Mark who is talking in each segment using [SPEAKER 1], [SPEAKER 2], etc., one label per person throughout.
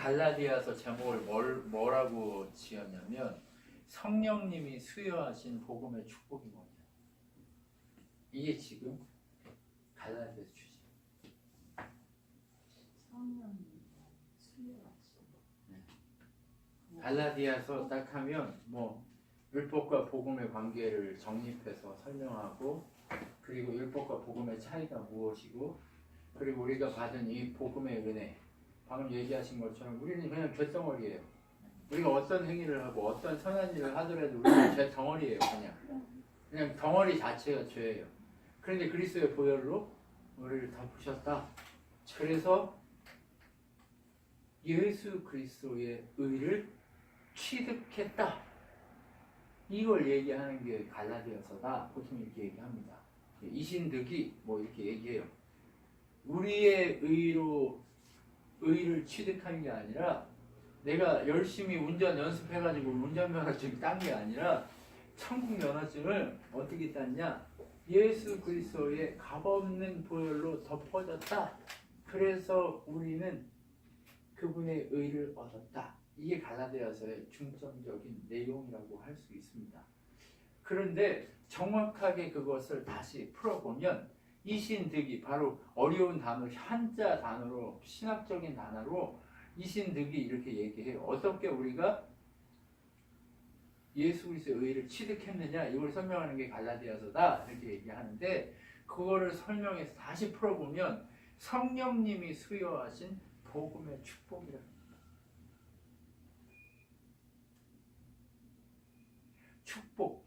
[SPEAKER 1] 갈라디아서 제목을 뭐라고 지었냐면 성령님이 수여하신 복음의 축복이 뭐냐. 이게 지금 갈라디아서 주제.
[SPEAKER 2] 성령님 수여하신.
[SPEAKER 1] 갈라디아서 딱 하면 뭐 율법과 복음의 관계를 정립해서 설명하고, 그리고 율법과 복음의 차이가 무엇이고, 그리고 우리가 받은 이 복음의 은혜, 방금 얘기하신 것처럼 우리는 그냥 죄덩어리예요. 우리가 어떤 행위를 하고 어떤 선한 일을 하더라도 우리는 죄덩어리예요. 그냥 덩어리 자체가 죄예요. 그런데 그리스도의 보혈로 우리를 덮으셨다. 그래서 예수 그리스도의 의를 취득했다. 이걸 얘기하는 게 갈라디아서다. 보통 이렇게 얘기합니다. 이신득이 뭐 이렇게 얘기해요. 우리의 의를 취득한 게 아니라, 내가 열심히 운전 연습해가지고 운전면허증 딴 게 아니라, 천국 면허증을 어떻게 땄냐? 예수 그리스도의 값없는 보혈로 덮어졌다. 그래서 우리는 그분의 의를 얻었다. 이게 갈라디아서의 중점적인 내용이라고 할 수 있습니다. 그런데 정확하게 그것을 다시 풀어보면 이신득이 바로 어려운 단어, 한자 단어로, 신학적인 단어로 이신득이 이렇게 얘기해요. 어떻게 우리가 예수 그리스도의 의를 취득했느냐, 이걸 설명하는 게 갈라디아서다 이렇게 얘기하는데, 그거를 설명해서 다시 풀어보면 성령님이 수여하신 복음의 축복이라는 겁니다. 축복,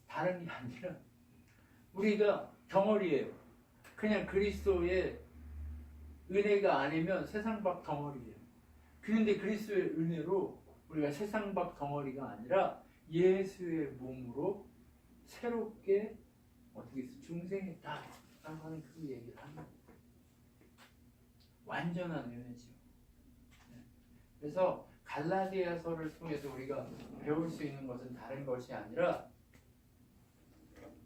[SPEAKER 1] 다른 게 아니라 우리가 덩어리예요. 그냥 그리스도의 은혜가 아니면 세상 밖 덩어리예요. 그런데 그리스도의 은혜로 우리가 세상 밖 덩어리가 아니라 예수의 몸으로 새롭게 어떻게 해서 중생했다라고 하는 그 얘기를 합니다. 완전한 은혜죠. 그래서 갈라디아서를 통해서 우리가 배울 수 있는 것은 다른 것이 아니라,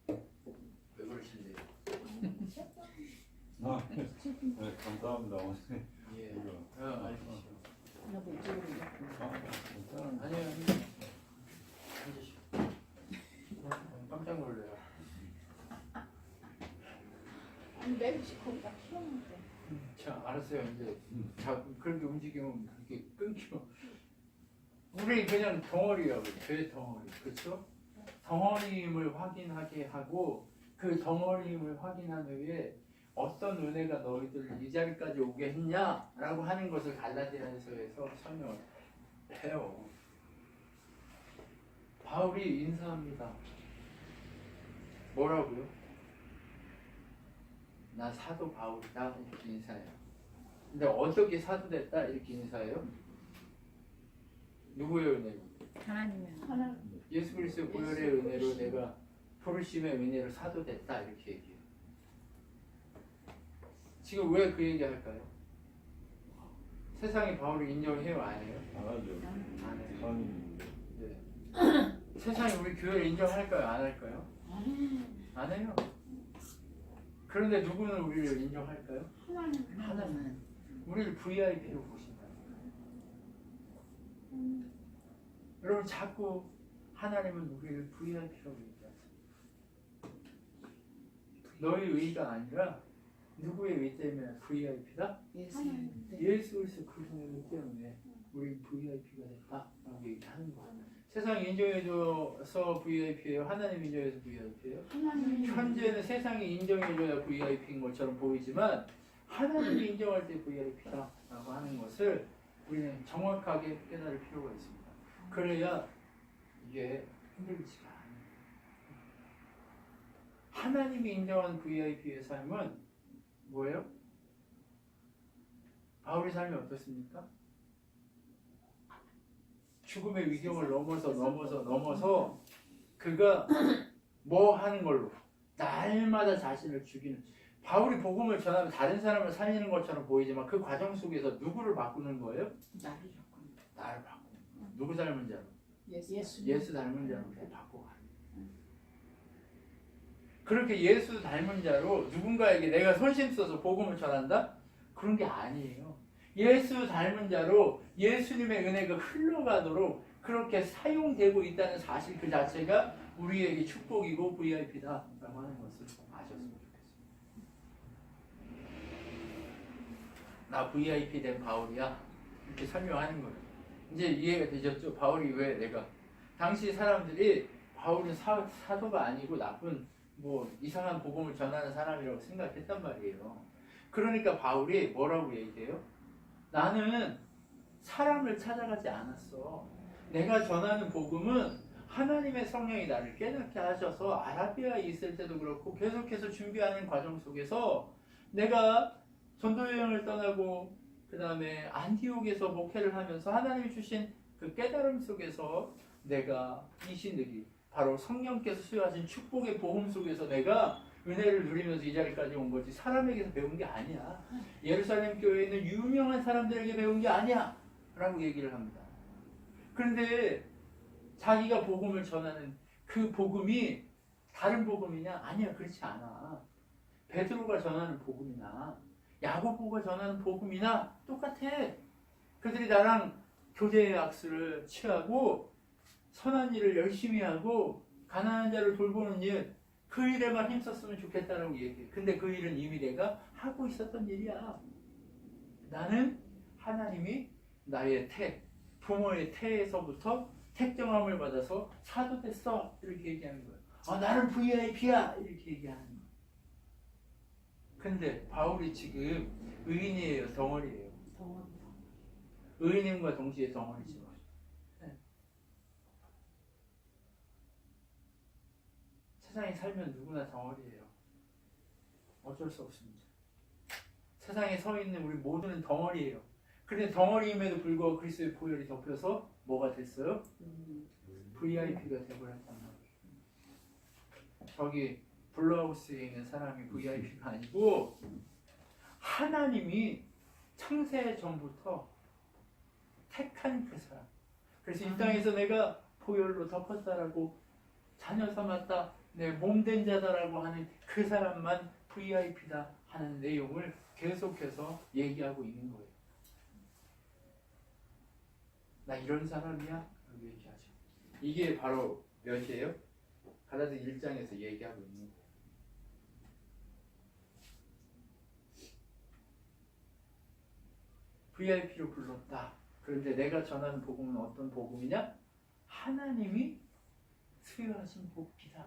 [SPEAKER 1] 왜 그러실래요?
[SPEAKER 3] 네, 감사합니다.
[SPEAKER 1] 예. 알겠죠.
[SPEAKER 2] 나도 이쪽으로 이렇게.
[SPEAKER 1] 아니요. 앉으시오. 깜짝 놀래요.
[SPEAKER 2] 아니 멕시코가 키웠는데.
[SPEAKER 1] 자, 알았어요. 이제 그렇게 움직이면 이렇게 끊기고. 우리 그냥 덩어리야, 죄 덩어리, 그렇죠? 덩어리임을 확인하게 하고, 그 덩어리임을 확인한 후에 어떤 은혜가 너희들을 이 자리까지 오게 했냐라고 하는 것을 갈라디아서에서 설명을 해요. 바울이 인사합니다. 뭐라고요? 나 사도 바울이다 이렇게 인사해요. 근데 어떻게 사도 됐다 이렇게 인사해요? 누구의 은혜로?
[SPEAKER 2] 하나님의 하나님.
[SPEAKER 1] 예수 그리스도의 보혈의 은혜로 내가 부르심의 은혜로 사도 됐다 이렇게 얘기해요. 지금 왜 그 얘기 할까요? 세상이 바울을 인정해요, 안 해요?
[SPEAKER 3] 안 하죠.
[SPEAKER 1] 안 해요.
[SPEAKER 3] 하나님.
[SPEAKER 1] 네. 세상이 우리 교회를 인정할까요, 안 할까요? 안 해요. 그런데 누구는 우리를 인정할까요? 하나님. 우리를 VIP로 보신다. 여러분, 자꾸 하나님은 우리를 VIP라고 얘기하세요. 너희 의가 아니라 누구의 의 때문에 VIP다? 예수 그리스도 그분의 의 때문에 우리 VIP가 됐다라고 얘기하는 거예요. 세상이 인정해줘서 VIP예요? 하나님 인정해서 VIP예요? 현재는 세상이 인정해줘야 VIP인 것처럼 보이지만 하나님이 인정할 때 VIP다라고 하는 것을 우리는 정확하게 깨달을 필요가 있습니다. 그래야 이게 흔들리지가 않아요. 하나님이 인정한 VIP의 삶은 뭐예요? 바울의 삶이 어떻습니까? 죽음의 위경을 넘어서 그가 뭐 하는 걸로 날마다 자신을 죽이는, 바울이 복음을 전하면 다른 사람을 살리는 것처럼 보이지만 그 과정 속에서 누구를 바꾸는 거예요? 나를 바꾸는 거예요. 누구 닮은 자로? 예수 닮은 자로 바꿔가는 거예요. 그렇게 예수 닮은 자로 누군가에게 내가 선심 써서 복음을 전한다? 그런 게 아니에요. 예수 닮은 자로 예수님의 은혜가 흘러가도록 그렇게 사용되고 있다는 사실 그 자체가 우리에게 축복이고 VIP다라고 하는 것을 아셨으면 좋겠습니다. 나 VIP 된 바울이야 이렇게 설명하는 거예요. 이제 이해가 되셨죠? 바울이 왜 내가 당시 사람들이 바울은 사도가 아니고 나쁜 뭐 이상한 복음을 전하는 사람이라고 생각했단 말이에요. 그러니까 바울이 뭐라고 얘기해요? 나는 사람을 찾아가지 않았어. 내가 전하는 복음은 하나님의 성령이 나를 깨닫게 하셔서 아라비아에 있을 때도 그렇고 계속해서 준비하는 과정 속에서 내가 전도 여행을 떠나고 그 다음에 안디옥에서 목회를 하면서 하나님이 주신 그 깨달음 속에서 내가 이 신들이 바로 성령께서 수여하신 축복의 보험 속에서 내가 은혜를 누리면서 이 자리까지 온 거지 사람에게서 배운 게 아니야. 예루살렘 교회에 있는 유명한 사람들에게 배운 게 아니야 라고 얘기를 합니다. 그런데 자기가 복음을 전하는 그 복음이 다른 복음이냐? 아니야, 그렇지 않아. 베드로가 전하는 복음이나 야고보가 전하는 복음이나 똑같아. 그들이 나랑 교제의 악수를 취하고 선한 일을 열심히 하고 가난한 자를 돌보는 일, 그 일에만 힘썼으면 좋겠다라고 얘기해. 근데 그 일은 이미 내가 하고 있었던 일이야. 나는 하나님이 나의 부모의 태에서부터 택정함을 받아서 사도 됐어 이렇게 얘기하는 거예요. 나는 VIP야 이렇게 얘기하는 거예요. 근데 바울이 지금 의인이에요, 덩어리예요? 의인임과 동시에 덩어리죠. 네. 세상에 살면 누구나 덩어리예요. 어쩔 수 없습니다. 세상에 서 있는 우리 모두는 덩어리예요. 그런데 덩어리임에도 불구하고 그리스도의 보혈이 덮여서 뭐가 됐어요? VIP가 되버렸단 말이에요. 저기 블루하우스에 있는 사람이 VIP가 아니고 하나님이 창세 전부터 택한 그 사람. 그래서 이 땅에서 내가 보혈로 덮었다라고 자녀 삼았다, 내 몸된 자다라고 하는 그 사람만 VIP다 하는 내용을 계속해서 얘기하고 있는 거예요. 나 이런 사람이야? 라고 얘기하죠. 이게 바로 몇이에요? 갈라디아 1장에서 얘기하고 있는 거예요. VIP로 불렀다. 그런데 내가 전하는 복음은 어떤 복음이냐? 하나님이 수여하신 복이다.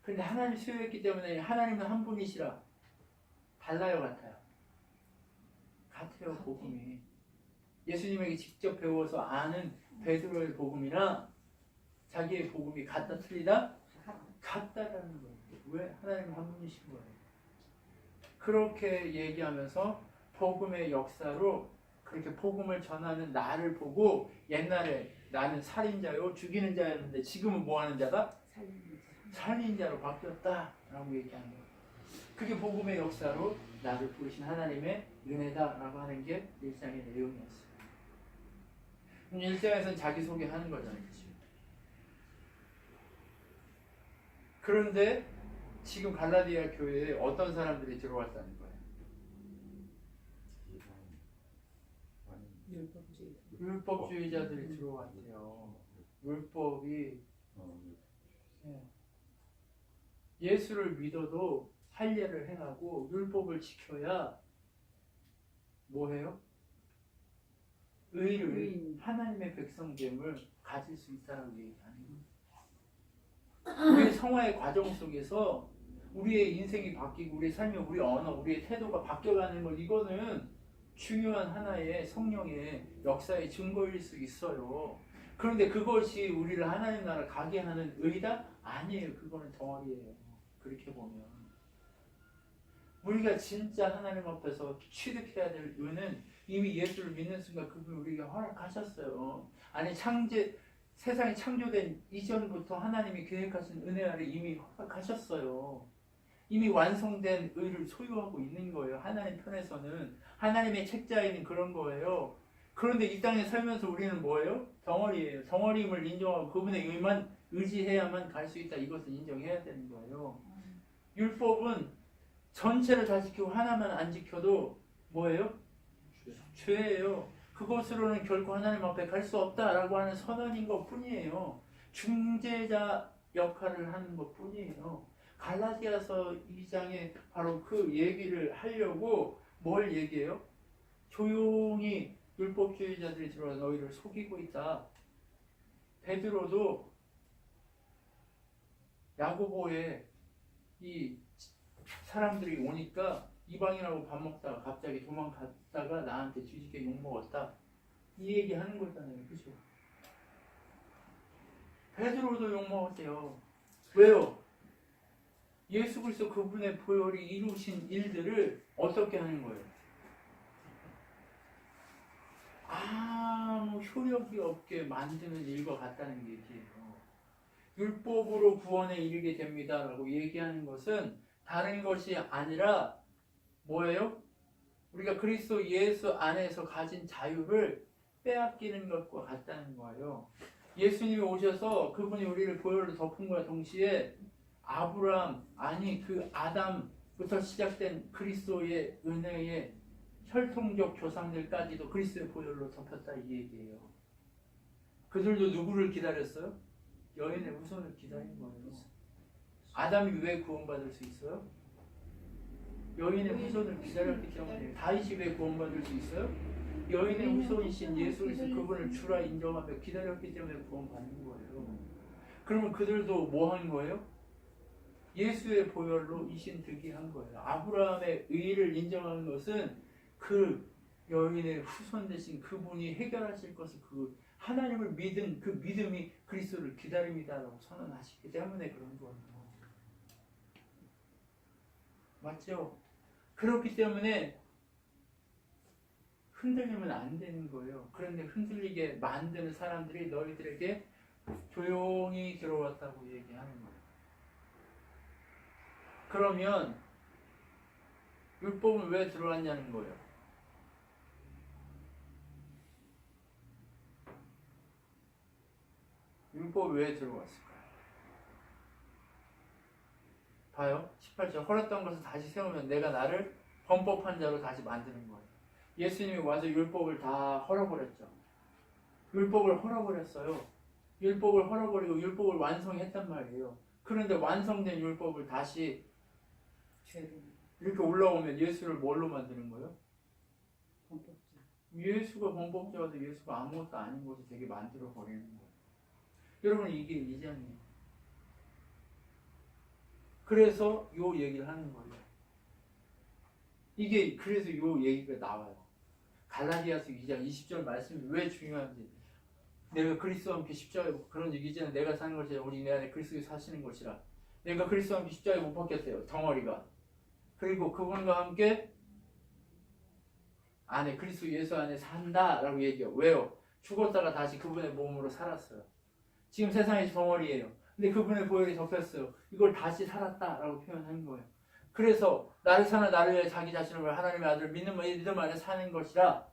[SPEAKER 1] 그런데 하나님 수여했기 때문에 하나님은 한 분이시라. 달라요, 같아요? 같아요, 복음이. 예수님에게 직접 배워서 아는 베드로의 복음이나 자기의 복음이 같다 틀리다? 같다라는 거예요. 왜? 하나님 한 분이신 거예요. 그렇게 얘기하면서 복음의 역사로 그렇게 복음을 전하는 나를 보고 옛날에 나는 살인자요 죽이는 자였는데 지금은 뭐 하는 자다? 살인자로 바뀌었다라고 얘기하는 거예요. 그게 복음의 역사로 나를 부르신 하나님의 은혜다라고 하는 게 1장의 내용이었어요. 1장에서는 자기소개하는 거잖아요. 그런데 지금 갈라디아 교회에 어떤 사람들이 들어왔다는 거예요? 율법주의자들이 들어왔대요. 율법이 예수를 믿어도 할례를 행하고 율법을 지켜야 뭐해요? 하나님의 백성됨을 가질 수 있다는 얘기하는 거예요. 우리의 성화의 과정 속에서 우리의 인생이 바뀌고 우리의 삶이 우리 언어, 우리의 태도가 바뀌어가는 걸 이거는 중요한 하나의 성령의 역사의 증거일 수 있어요. 그런데 그것이 우리를 하나님 나라 가게 하는 의다? 아니에요. 그거는 덩어리예요. 그렇게 보면 우리가 진짜 하나님 앞에서 취득해야 될 의는 이미 예수를 믿는 순간 그분이 우리에게 허락하셨어요. 아니 세상이 창조된 이전부터 하나님이 계획하신 은혜 아래 이미 허락하셨어요. 이미 완성된 의를 소유하고 있는 거예요. 하나님 편에서는 하나님의 책자에는 그런 거예요. 그런데 이 땅에 살면서 우리는 뭐예요? 덩어리예요. 덩어리임을 인정하고 그분의 의만 의지해야만 갈 수 있다. 이것을 인정해야 되는 거예요. 율법은 전체를 다 지키고 하나만 안 지켜도 뭐예요? 죄예요. 그것으로는 결코 하나님 앞에 갈 수 없다라고 하는 선언인 것 뿐이에요. 중재자 역할을 하는 것 뿐이에요. 갈라디아서 2장에 바로 그 얘기를 하려고 뭘 얘기해요? 조용히 율법주의자들이 들어와 너희를 속이고 있다. 베드로도 야고보에 이 사람들이 오니까 이방인하고 밥 먹다가 갑자기 도망갔다가 나한테 뒤집게 욕먹었다. 이 얘기 하는 거잖아요. 그죠? 베드로도 욕먹었대요. 왜요? 예수 그리스도 그분의 보혈이 이루신 일들을 어떻게 하는 거예요? 아무 효력이 없게 만드는 일과 같다는 얘기예요. 율법으로 구원에 이르게 됩니다라고 얘기하는 것은 다른 것이 아니라 뭐예요? 우리가 그리스도 예수 안에서 가진 자유를 빼앗기는 것과 같다는 거예요. 예수님이 오셔서 그분이 우리를 보혈로 덮은 것과 동시에 아브라함, 아니 그 아담부터 시작된 그리스도의 은혜의 혈통적 조상들까지도 그리스도의 보혈로 덮였다 이 얘기예요. 그들도 누구를 기다렸어요? 여인의 후손을 기다린 거예요. 아담이 왜 구원받을 수 있어요? 여인의 후손을 기다렸기 때문에. 다윗이 왜 구원받을 수 있어요? 여인의 후손이신 예수 그리스도 그분을 주라 인정하며 기다렸기 때문에 구원받는 거예요. 그러면 그들도 뭐 한 거예요? 예수의 보혈로 이신득이한 거예요. 아브라함의 의를 인정하는 것은 그 여인의 후손 되신 그분이 해결하실 것을 그 하나님을 믿은 그 믿음이 그리스도를 기다립니다라고 선언하시기 때문에 그런 거예요. 맞죠? 그렇기 때문에 흔들리면 안 되는 거예요. 그런데 흔들리게 만드는 사람들이 너희들에게 조용히 들어왔다고 얘기하는 거예요. 그러면 율법은 왜 들어왔냐는 거예요. 율법이 왜 들어왔을까요? 봐요. 18절 허락된 것을 다시 세우면 내가 나를 범법한 자로 다시 만드는 거예요. 예수님이 와서 율법을 다 헐어버렸죠. 율법을 헐어버렸어요. 율법을 헐어버리고 율법을 완성했단 말이에요. 그런데 완성된 율법을 다시 이렇게 올라오면 예수를 뭘로 만드는 거예요?
[SPEAKER 2] 범법자.
[SPEAKER 1] 예수가 범법자여서 예수가 아무것도 아닌 것을 되게 만들어 버리는 거예요. 여러분 이게 이장이에요. 그래서 요 얘기를 하는 거예요. 이게 그래서 요 얘기가 나와요. 갈라디아서 2장 20절 말씀이 왜 중요한지. 내가 그리스도와 함께 십자가에 그런 얘기잖아요. 내가 사는 것이 아니라 우리 내 안에 그리스도가 사시는 것이라. 내가 그리스도와 함께 십자가에 못 박혔어요. 덩어리가. 그리고 그분과 함께 안에 그리스도 예수 안에 산다라고 얘기해요. 왜요? 죽었다가 다시 그분의 몸으로 살았어요. 지금 세상이 덩어리예요. 근데 그분의 보혈이 덮였어요. 이걸 다시 살았다라고 표현한 거예요. 그래서 나를 사나 나를 위해 자기 자신을 하나님의 아들을 믿음 안에 사는 것이라.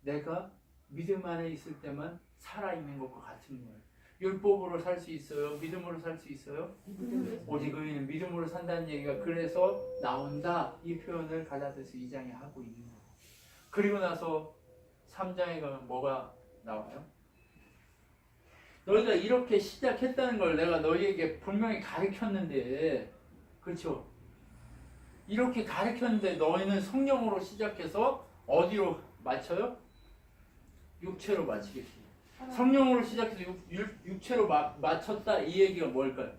[SPEAKER 1] 내가 믿음 안에 있을 때만 살아있는 것과 같은 거예요. 율법으로 살 수 있어요? 믿음으로 살 수 있어요? 오직 의인은 믿음으로 산다는 얘기가 그래서 나온다. 이 표현을 갈라디아서 2장에 하고 있는 거예요. 그리고 나서 3장에 가면 뭐가 나와요? 너희가 이렇게 시작했다는 걸 내가 너희에게 분명히 가르쳤는데, 그렇죠? 이렇게 가르쳤는데 너희는 성령으로 시작해서 어디로 맞춰요? 육체로 맞추겠지. 성령으로 시작해서 육체로 맞췄다 이 얘기가 뭘까요?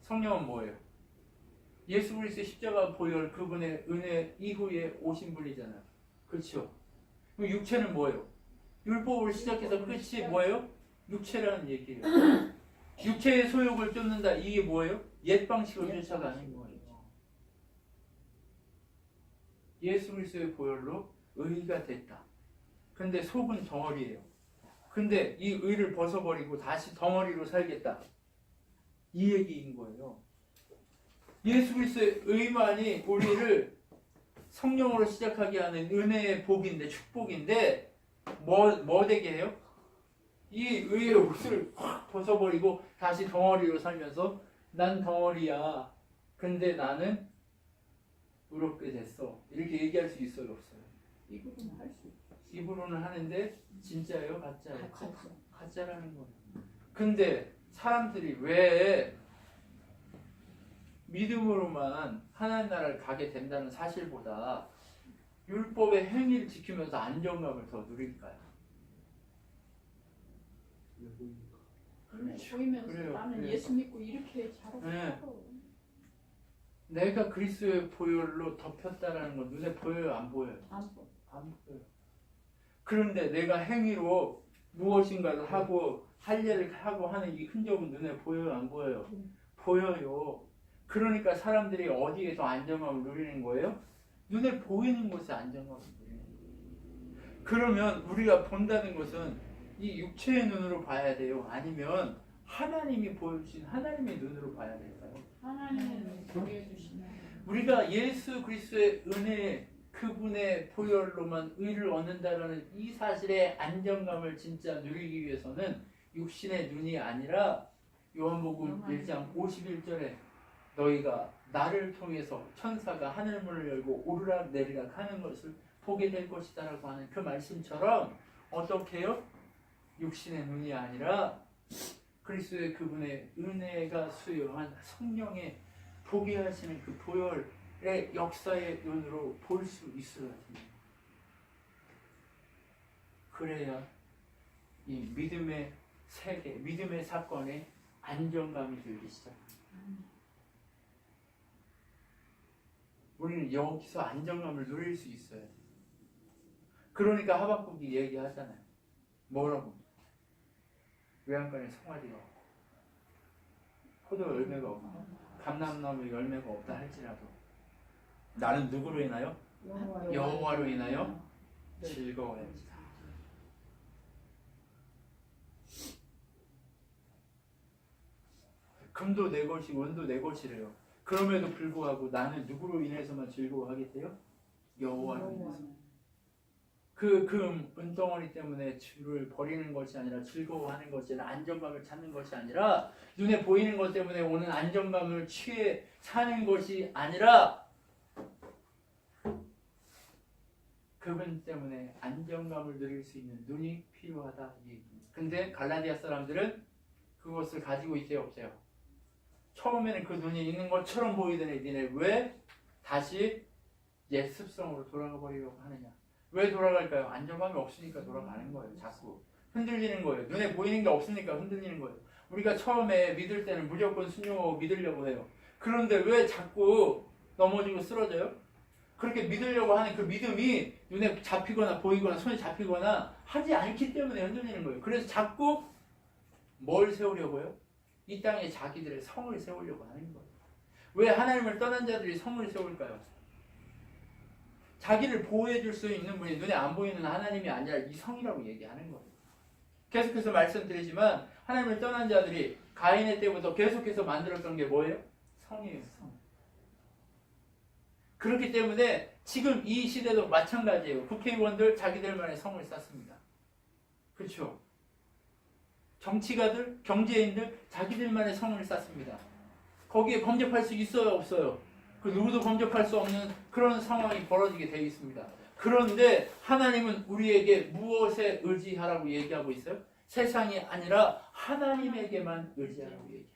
[SPEAKER 1] 성령은 뭐예요? 예수 그리스도의 십자가 보혈 그분의 은혜 이후에 오신 분이잖아요. 그렇죠? 그럼 육체는 뭐예요? 율법으로 시작해서 끝이 뭐예요? 육체라는 얘기예요. 육체의 소욕을 쫓는다 이게 뭐예요? 옛 방식을 쫓아가는 거예요. 예수 그리스도의 보혈로 의가 됐다. 근데 속은 덩어리예요. 근데 이 의를 벗어버리고 다시 덩어리로 살겠다. 이 얘기인 거예요. 예수 그리스도의 의만이 우리를 성령으로 시작하게 하는 은혜의 복인데, 축복인데, 뭐 되게 해요? 이 의의 옷을 확 벗어버리고 다시 덩어리로 살면서 난 덩어리야. 근데 나는 의롭게 됐어. 이렇게 얘기할 수 있어요, 없어요?
[SPEAKER 2] 입으로는 할 수 있어.
[SPEAKER 1] 입으로는 하는데 진짜예요, 가짜예요?
[SPEAKER 2] 가짜.
[SPEAKER 1] 가짜라는 거예요. 근데 사람들이 왜 믿음으로만 하나님 나라를 가게 된다는 사실보다 율법의 행위를 지키면서 안정감을 더 누릴까요? 그렇죠.
[SPEAKER 2] 보이면서
[SPEAKER 1] 그래요,
[SPEAKER 2] 나는
[SPEAKER 1] 그래요.
[SPEAKER 2] 예수 믿고 이렇게 잘하고
[SPEAKER 1] 네.
[SPEAKER 2] 살아.
[SPEAKER 1] 내가 그리스도의 보혈로 덮였다라는 건 눈에 보여요, 안 보여요?
[SPEAKER 2] 안 보.
[SPEAKER 1] 안 보여요. 그런데 내가 행위로 무엇인가를 하고 할 일을 하고 하는 이 흔적은 눈에 보여요, 안 보여요? 보여요. 그러니까 사람들이 어디에 더 안정감을 누리는 거예요? 눈에 보이는 곳에 안정감을 누리는 거예요. 그러면 우리가 본다는 것은 이 육체의 눈으로 봐야 돼요? 아니면 하나님이 보여주신 하나님의 눈으로 봐야 될까요?
[SPEAKER 2] 하나님은 보여주시는.
[SPEAKER 1] 우리가 예수 그리스도의 은혜, 그분의 보혈로만 의를 얻는다는 이 사실의 안정감을 진짜 누리기 위해서는 육신의 눈이 아니라 요한복음 1장 51절에 너희가 나를 통해서 천사가 하늘문을 열고 오르락 내리락 하는 것을 보게 될 것이다 라고 하는 그 말씀처럼 어떻게 해요? 육신의 눈이 아니라 그리스도의 그분의 은혜가 수요한 성령의 보게 하시는 그 보혈의 역사의 눈으로 볼 수 있어야 됩니다. 그래야 이 믿음의 세계, 믿음의 사건에 안정감이 들기 시작합니다. 우리는 여기서 안정감을 누릴 수 있어야 돼요. 그러니까 하박국이 얘기하잖아요. 뭐라고? 외양간에 송아지가 없고 포도 열매가 없고 감람나무 열매가 없다 할지라도 나는 누구로 인하여? 여호와로 인하여 즐거워야지. 금도 내 것이고 은도 내 것이래요. 그럼에도 불구하고 나는 누구로 인해서만 즐거워하겠대요? 여호와로 인해서. 그 금, 은덩어리 때문에 주를 버리는 것이 아니라 즐거워하는 것이 아니라 안정감을 찾는 것이 아니라 눈에 보이는 것 때문에 오는 안정감을 취해 사는 것이 아니라 그분 때문에 안정감을 누릴 수 있는 눈이 필요하다 이 얘기입니다. 근데 갈라디아 사람들은 그것을 가지고 있어요, 없어요? 처음에는 그 눈이 있는 것처럼 보이더니 니네 왜 다시 옛 습성으로 돌아가 버리려고 하느냐? 왜 돌아갈까요? 안정감이 없으니까 돌아가는 거예요. 자꾸 흔들리는 거예요. 눈에 보이는 게 없으니까 흔들리는 거예요. 우리가 처음에 믿을 때는 무조건 순종하고 믿으려고 해요. 그런데 왜 자꾸 넘어지고 쓰러져요? 그렇게 믿으려고 하는 그 믿음이 눈에 잡히거나 보이거나 손에 잡히거나 하지 않기 때문에 흔들리는 거예요. 그래서 자꾸 뭘 세우려고요? 이 땅에 자기들의 성을 세우려고 하는 거예요. 왜 하나님을 떠난 자들이 성을 세울까요? 자기를 보호해줄 수 있는 분이 눈에 안 보이는 하나님이 아니라 이 성이라고 얘기하는 거예요. 계속해서 말씀드리지만 하나님을 떠난 자들이 가인의 때부터 계속해서 만들었던 게 뭐예요? 성이에요. 성. 그렇기 때문에 지금 이 시대도 마찬가지예요. 국회의원들 자기들만의 성을 쌓습니다. 그렇죠? 정치가들, 경제인들 자기들만의 성을 쌓습니다. 거기에 범접할 수 있어요, 없어요? 그 누구도 범접할 수 없는 그런 상황이 벌어지게 되어 있습니다. 그런데 하나님은 우리에게 무엇에 의지하라고 얘기하고 있어요? 세상이 아니라 하나님에게만 의지하라고 얘기합니다.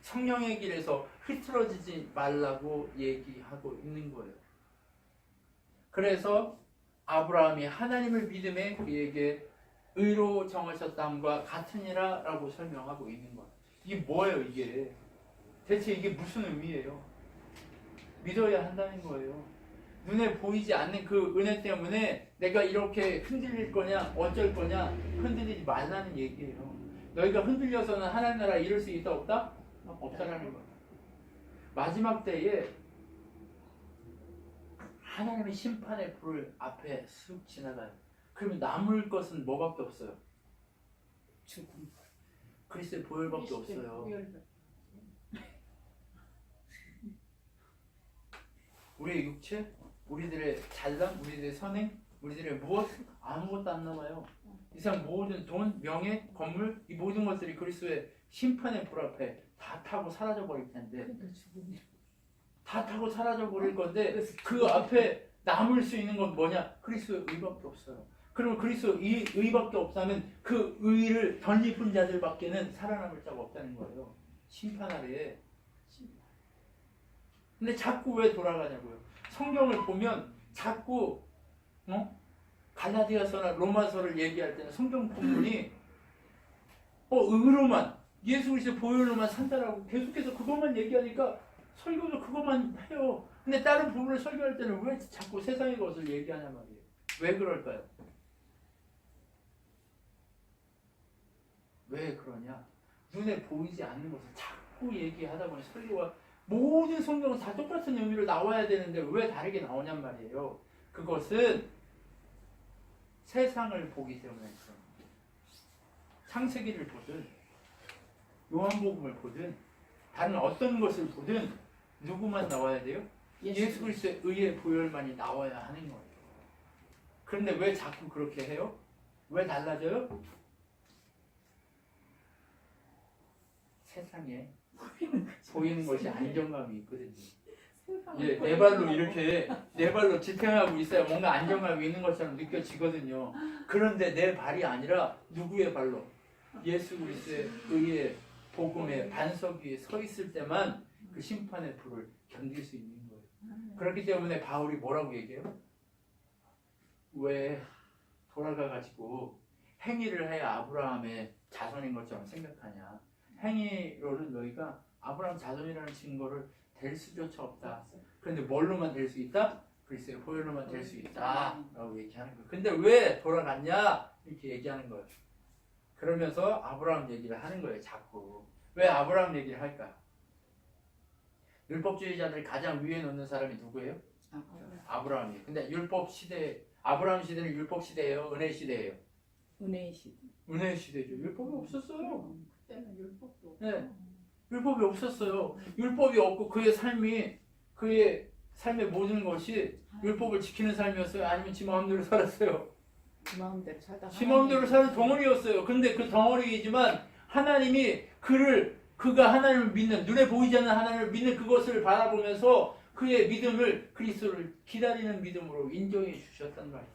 [SPEAKER 1] 성령의 길에서 흐트러지지 말라고 얘기하고 있는 거예요. 그래서 아브라함이 하나님을 믿음에 그에게 의로 정하셨다함과 같으니라 라고 설명하고 있는 거예요. 이게 뭐예요, 이게? 대체 이게 무슨 의미예요? 믿어야 한다는 거예요. 눈에 보이지 않는 그 은혜 때문에 내가 이렇게 흔들릴 거냐 어쩔 거냐 흔들리지 말라는 얘기예요. 너희가 흔들려서는 하나님 나라 이룰 수 있다 없다? 없다라는 거예요. 마지막 때에 하나님의 심판의 불을 앞에 쑥 지나가요. 그러면 남을 것은 뭐밖에 없어요?
[SPEAKER 2] 죽음.
[SPEAKER 1] 그리스도의 보혈밖에 없어요. 우리의 육체, 우리들의 잘남, 우리들의 선행, 우리들의 무엇 아무것도 안 남아요. 이 세상 모든 돈, 명예, 건물 이 모든 것들이 그리스도의 심판의 불 앞에 다 타고 사라져 버릴 텐데 다 타고 사라져 버릴 건데 그 앞에 남을 수 있는 건 뭐냐? 그리스도의 의밖에 없어요. 그러면 그리스도 이 의밖에 없다면 그 의를 덧입은 자들밖에는 살아남을 자가 없다는 거예요. 심판 아래에. 근데 자꾸 왜 돌아가냐고요. 성경을 보면 자꾸 갈라디아서나 로마서를 얘기할 때는 성경 본문이 의로만 예수 그리스도 보혈로만 산다라고 계속해서 그것만 얘기하니까 설교도 그것만 해요. 근데 다른 부분을 설교할 때는 왜 자꾸 세상의 것을 얘기하냐 말이에요. 왜 그럴까요? 왜 그러냐? 눈에 보이지 않는 것을 자꾸 얘기하다 보니 설교가 모든 성경은 다 똑같은 의미로 나와야 되는데 왜 다르게 나오냔 말이에요. 그것은 세상을 보기 때문에 그런 거예요. 창세기를 보든 요한복음을 보든 다른 어떤 것을 보든 누구만 나와야 돼요? 예수 그리스도의 의의 보혈만이 나와야 하는 거예요. 그런데 왜 자꾸 그렇게 해요? 왜 달라져요? 세상에 보이는 것이 안정감이 있거든요. 예, 내 발로 이렇게 내 발로 지탱하고 있어야 뭔가 안정감이 있는 것처럼 느껴지거든요. 그런데 내 발이 아니라 누구의 발로? 예수 그리스도의 의의 복음의 반석 위에 서 있을 때만 그 심판의 불을 견딜 수 있는 거예요. 그렇기 때문에 바울이 뭐라고 얘기해요? 왜 돌아가가지고 행위를 해야 아브라함의 자손인 것처럼 생각하냐? 행위로는 너희가 아브라함 자손이라는 증거를 될 수조차 없다. 그런데 뭘로만 될 수 있다? 글쎄요, 보혈로만 될 수 있다 라고 얘기하는 거예요. 근데 왜 돌아갔냐? 이렇게 얘기하는 거예요. 그러면서 아브라함 얘기를 하는 거예요. 자꾸. 왜 아브라함 얘기를 할까? 율법주의자들 가장 위에 놓는 사람이 누구예요? 아브라함이에요. 근데 율법 시대, 아브라함 시대는 율법 시대예요? 은혜 시대예요?
[SPEAKER 2] 은혜의 시대.
[SPEAKER 1] 은혜 시대죠. 율법이 없었어요.
[SPEAKER 2] 그때는 율법도 없고.
[SPEAKER 1] 네. 율법이 없었어요. 율법이 없고 그의 삶의 모든 것이 율법을 지키는 삶이었어요? 아니면 지 마음대로 살았어요?
[SPEAKER 2] 그 마음대로 살다가
[SPEAKER 1] 지 마음대로 사는 덩어리였어요. 근데 그 덩어리이지만 하나님이 그가 하나님을 믿는, 눈에 보이지 않는 하나님을 믿는 그것을 바라보면서 그의 믿음을, 그리스도를 기다리는 믿음으로 인정해 주셨단 말이에요.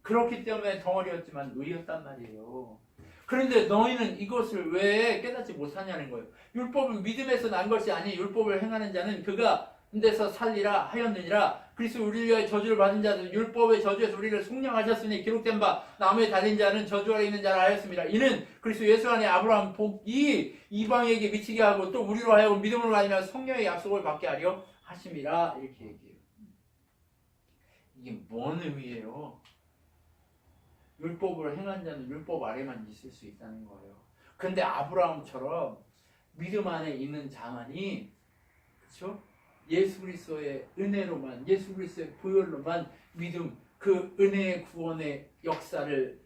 [SPEAKER 1] 그렇기 때문에 덩어리였지만 의였단 말이에요. 그런데 너희는 이것을 왜 깨닫지 못하냐는 거예요. 율법은 믿음에서 난 것이 아니 율법을 행하는 자는 그가 데서 살리라 하였느니라. 그리스도 우리를 위하여 저주를 받은 자들 율법의 저주에서 우리를 속량하셨으니 기록된 바 나무에 달린 자는 저주 아래 있는 자라 하였습니다. 이는 그리스도 예수 안에 아브라함 복이 이방에게 미치게 하고 또 우리로 하여금 믿음으로 말미암아 성령의 약속을 받게 하려 하심이라. 이렇게 얘기해요. 이게 뭔 의미예요? 율법을 행한 자는 율법 아래만 있을 수 있다는 거예요. 근데 아브라함처럼 믿음 안에 있는 자만이, 그렇죠? 예수 그리스도의 은혜로만, 예수 그리스도의 보혈로만 믿음, 그 은혜의 구원의 역사를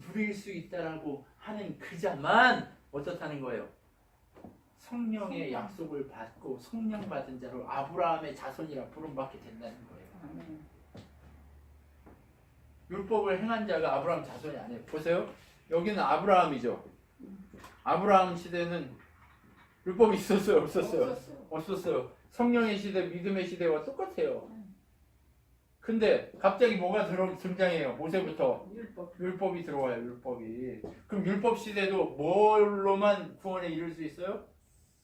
[SPEAKER 1] 누릴 수 있다라고 하는 그 자만 어떻다는 거예요? 성령의 약속을 받고 성령 받은 자로 아브라함의 자손이라 부름받게 된다는 거예요. 율법을 행한 자가 아브라함 자손이 아니에요. 보세요. 여기는 아브라함이죠. 아브라함 시대는 율법이 있었어요? 없었어요? 없었어요. 성령의 시대, 믿음의 시대와 똑같아요. 근데 갑자기 뭐가 등장해요? 모세부터 율법이 들어와요. 율법이. 그럼 율법 시대도 뭘로만 구원에 이룰 수 있어요?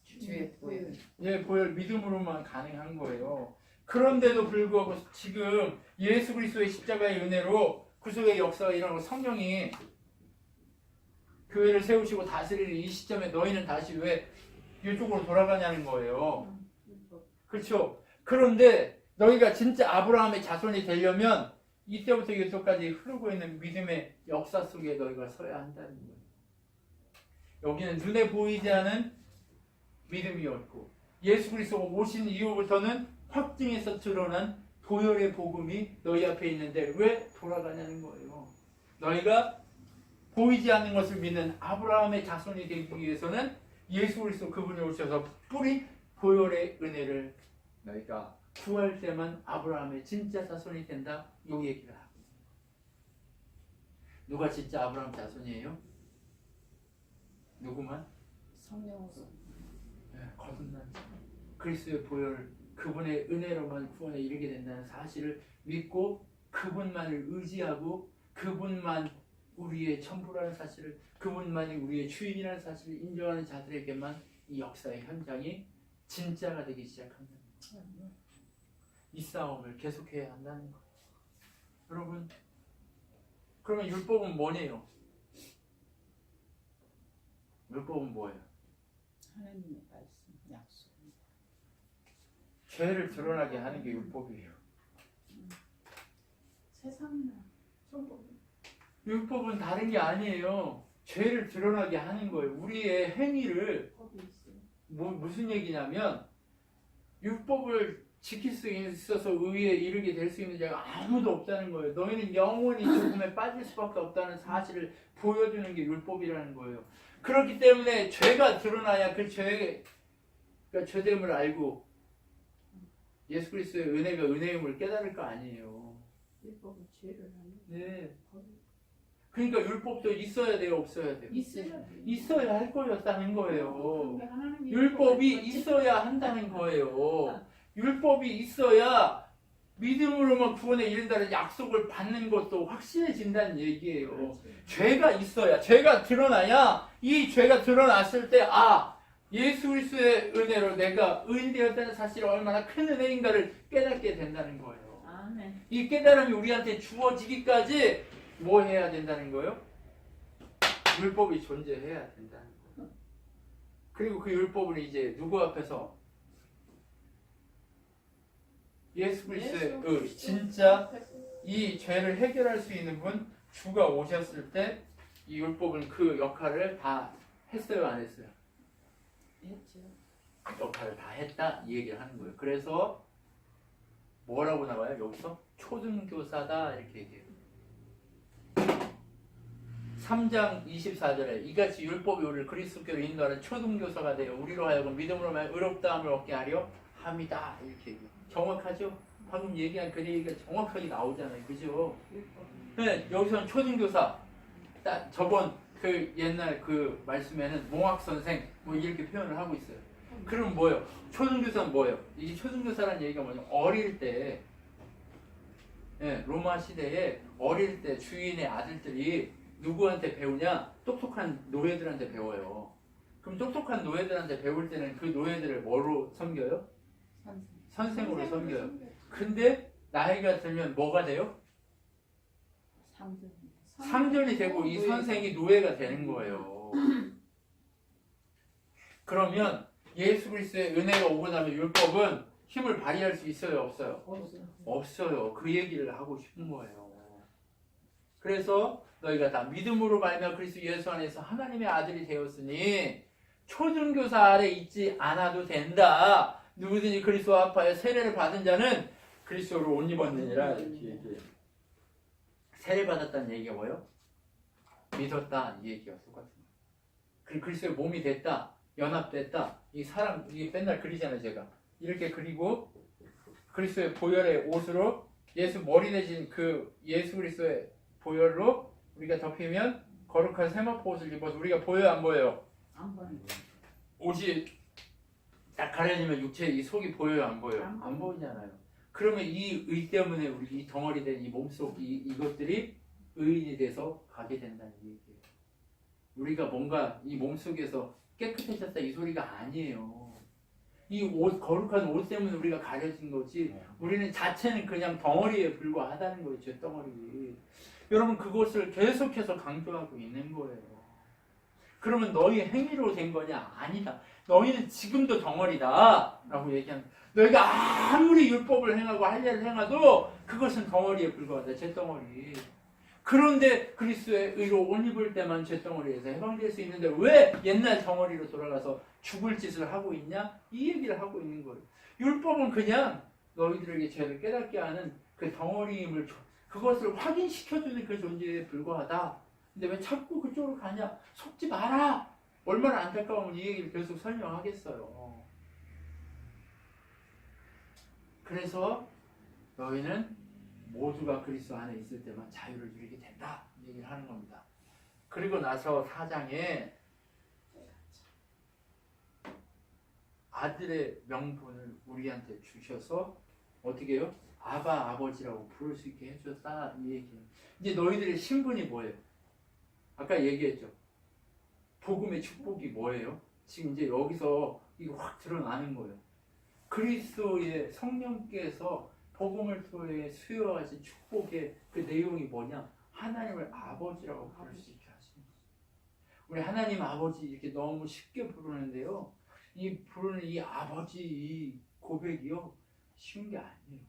[SPEAKER 2] 주의 보혈.
[SPEAKER 1] 예, 보혈 믿음으로만 가능한 거예요. 그런데도 불구하고 지금 예수 그리스도의 십자가의 은혜로 구속의 역사가 일어나고 성령이 교회를 세우시고 다스리는 이 시점에 너희는 다시 왜 이쪽으로 돌아가냐는 거예요. 그렇죠? 그런데 너희가 진짜 아브라함의 자손이 되려면 이때부터 이때까지 흐르고 있는 믿음의 역사 속에 너희가 서야 한다는 거예요. 여기는 눈에 보이지 않은 믿음이었고 예수 그리스도가 오신 이후부터는 확증에서 드러난 보혈의 복음이 너희 앞에 있는데 왜 돌아가냐는 거예요. 너희가 보이지 않는 것을 믿는 아브라함의 자손이 되기 위해서는 예수 그리스도 그분이 오셔서 뿌린 보혈의 은혜를 너희가 구할 때만 아브라함의 진짜 자손이 된다. 이 얘기를 하고 누가 진짜 아브라함 자손이에요? 누구만?
[SPEAKER 2] 성령으로.
[SPEAKER 1] 거듭난 자. 그리스도의 보혈, 그분의 은혜로만 구원에 이르게 된다는 사실을 믿고 그분만을 의지하고 그분만 우리의 전부라는 사실을, 그분만이 우리의 주인이라는 사실을 인정하는 자들에게만 이 역사의 현장이 진짜가 되기 시작합니다. 이 싸움을 계속해야 한다는 거예요. 여러분, 그러면 율법은 뭐네요? 율법은 뭐예요?
[SPEAKER 2] 하나님의 말씀, 약속.
[SPEAKER 1] 죄를 드러나게 하는 게 율법이에요.
[SPEAKER 2] 세상이나 성법.
[SPEAKER 1] 율법은 다른 게 아니에요. 죄를 드러나게 하는 거예요. 우리의 행위를,
[SPEAKER 2] 법이 있어요.
[SPEAKER 1] 무슨 얘기냐면 율법을 지킬 수 있어서 의에 이르게 될 수 있는 자가 아무도 없다는 거예요. 너희는 영원히 죽음에 빠질 수밖에 없다는 사실을 보여주는 게 율법이라는 거예요. 그렇기 때문에 죄가 드러나야 그 그러니까 죄됨을 알고 예수 그리스도의 은혜가 은혜임을 깨달을 거 아니에요.
[SPEAKER 2] 율법은 죄를 하는.
[SPEAKER 1] 네. 그러니까 율법도 있어야 돼요, 없어야 돼요?
[SPEAKER 2] 있어야
[SPEAKER 1] 있어야 할 거였다는 거예요.
[SPEAKER 2] 하나님이
[SPEAKER 1] 율법이 있어야 한다는 거예요. 율법이 있어야 믿음으로만 구원에 이른다는 약속을 받는 것도 확실해진다는 얘기예요. 죄가 있어야, 죄가 드러나야, 이 죄가 드러났을 때 예수 그리스도의 은혜로 내가 의인되었다는 사실이 얼마나 큰 은혜인가를 깨닫게 된다는 거예요.
[SPEAKER 2] 아멘.
[SPEAKER 1] 이 깨달음이 우리한테 주어지기까지 뭐 해야 된다는 거예요? 율법이 존재해야 된다는 거예요. 그리고 그 율법을 이제 누구 앞에서? 예수 그리스도의 진짜 이 죄를 해결할 수 있는 분, 주가 오셨을 때 이 율법은 그 역할을 다 했어요, 안 했어요?
[SPEAKER 2] 했죠.
[SPEAKER 1] 역할을 다 했다 이 얘기를 하는 거예요. 그래서 뭐라고 나와요? 여기서 초등교사다 이렇게 얘기해요. 3장 24절에 이같이 율법이 우리를 그리스도께로 인도하는 초등교사가 되어 우리로 하여금 믿음으로만 의롭다함을 얻게 하려 함이다 이렇게 얘기해요. 정확하죠? 방금 얘기한 그 얘기가 정확하게 나오잖아요. 그죠? 네, 여기서는 초등교사 저번 그 옛날 그 말씀에는 몽학선생 뭐 이렇게 표현을 하고 있어요. 그럼 뭐예요? 초등교사는 뭐예요? 이 초등교사라는 얘기가 뭐냐면 어릴 때 로마 시대에 어릴 때 주인의 아들들이 누구한테 배우냐? 똑똑한 노예들한테 배워요. 그럼 똑똑한 노예들한테 배울 때는 그 노예들을 뭐로 섬겨요? 선생으로 섬겨요. 근데 나이가 들면 뭐가 돼요? 상전이 되고 이 선생이 노예가 되는 거예요. 그러면 예수 그리스도의 은혜가 오고 나면 율법은 힘을 발휘할 수 있어요, 없어요? 없어요. 그 얘기를 하고 싶은 거예요. 그래서 너희가 다 믿음으로 말미암아 그리스도 예수 안에서 하나님의 아들이 되었으니 초등교사 아래 있지 않아도 된다. 누구든지 그리스도 앞하여 세례를 받은 자는 그리스도로 옷 입었느니라 이렇게 얘기해요. 세례 받았다는 얘기가 뭐예요? 믿었다 이 얘기가 똑같은 거예요. 그리고 그리스도의 몸이 됐다, 연합됐다. 이 사람 이게 맨날 그리잖아요 제가. 이렇게 그리고 그리스도의 보혈의 옷으로 예수 머리 대신 그 예수 그리스도의 보혈로 우리가 덮이면 거룩한 세마포 옷을 입어서 우리가 보여요 안 보여요?
[SPEAKER 2] 안 보여요.
[SPEAKER 1] 옷이 딱 가려지면 육체 이 속이 보여요 안 보여요? 안 보이잖아요. 그러면 이 의 때문에 우리 이 덩어리 된 이 몸속 이것들이 의인이 돼서 가게 된다는 얘기예요. 우리가 뭔가 이 몸속에서 깨끗해졌다 이 소리가 아니에요. 이 옷, 거룩한 옷 때문에 우리가 가려진 거지 우리는 자체는 그냥 덩어리에 불과하다는 거예요. 쇳덩어리. 여러분 그것을 계속해서 강조하고 있는 거예요. 그러면 너희 행위로 된 거냐? 아니다. 너희는 지금도 덩어리다 라고 얘기합니다. 너희가 아무리 율법을 행하고 할례를 행해도 그것은 덩어리에 불과하다. 쇳덩어리. 그런데 그리스도의 의로 옷 입을 때만 쇳덩어리에서 해방될 수 있는데 왜 옛날 덩어리로 돌아가서 죽을 짓을 하고 있냐? 이 얘기를 하고 있는 거예요. 율법은 그냥 너희들에게 죄를 깨닫게 하는 그 덩어리임을 그것을 확인시켜주는 그 존재에 불과하다. 근데 왜 자꾸 그쪽으로 가냐? 속지 마라. 얼마나 안타까우면 이 얘기를 계속 설명하겠어요. 그래서 너희는 모두가 그리스도 안에 있을 때만 자유를 누리게 된다. 이 얘기를 하는 겁니다. 그리고 나서 4장에 아들의 명분을 우리한테 주셔서 어떻게 해요? 아바 아버지라고 부를 수 있게 해줬다 이 얘기예요. 이제 너희들의 신분이 뭐예요? 아까 얘기했죠. 복음의 축복이 뭐예요? 지금 이제 여기서 이거 확 드러나는 거예요. 그리스도의 성령께서 복음을 통해 수여하신 축복의 그 내용이 뭐냐? 하나님을 아버지라고 부를 수 있게 하시는 거예요. 우리 하나님 아버지 이렇게 너무 쉽게 부르는데요. 이 부르는 이 아버지 이 고백이요. 쉬운 게 아니에요.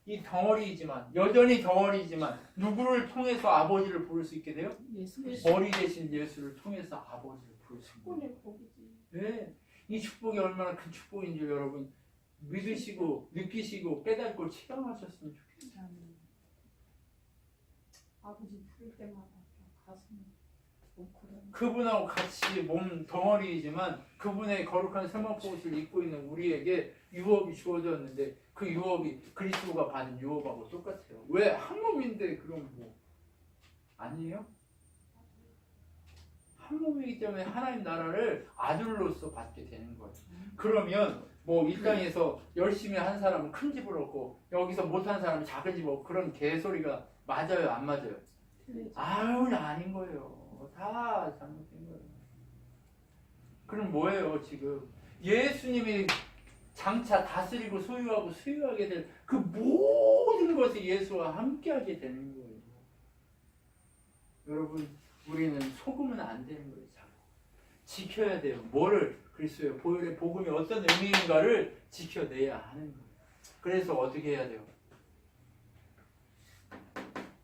[SPEAKER 1] 이 덩어리이지만 여전히 덩어리이지만 누구를 통해서 아버지를 부를 수 있게 돼요?
[SPEAKER 2] 예수
[SPEAKER 1] 머리 대신 예수를 통해서 아버지를 부를 수 있는 거예요.
[SPEAKER 2] 축복의 복이지.
[SPEAKER 1] 네. 이 축복이 얼마나 큰 축복인 줄 여러분 믿으시고 느끼시고 깨닫고 체험하셨으면 좋겠어요.
[SPEAKER 2] 아버지 부를 때마다 좀 가슴이 뭉클해.
[SPEAKER 1] 그분하고 같이 몸 덩어리이지만 그분의 거룩한 세마포옷을 입고 있는 우리에게 유업이 주어졌는데 그 유업이 그리스도가 받은 유업하고 똑같아요. 왜? 한 몸인데 그럼 뭐 아니에요? 한 몸이기 때문에 하나님 나라를 아들로서 받게 되는 거예요. 그러면 뭐 이 땅에서 열심히 한 사람은 큰 집을 얻고 여기서 못한 사람은 작은 집 얻고 그런 개소리가 맞아요? 안 맞아요? 아유 아닌 거예요. 다 잘못된 거예요. 그럼 뭐예요 지금? 예수님이 장차 다스리고 소유하고 수유하게 될 그 모든 것이 예수와 함께하게 되는 거예요. 여러분 우리는 속으면 안 되는 거예요. 자꾸. 지켜야 돼요. 뭐를? 그리스도의 보혈의 복음이 어떤 의미인가를 지켜내야 하는 거예요. 그래서 어떻게 해야 돼요?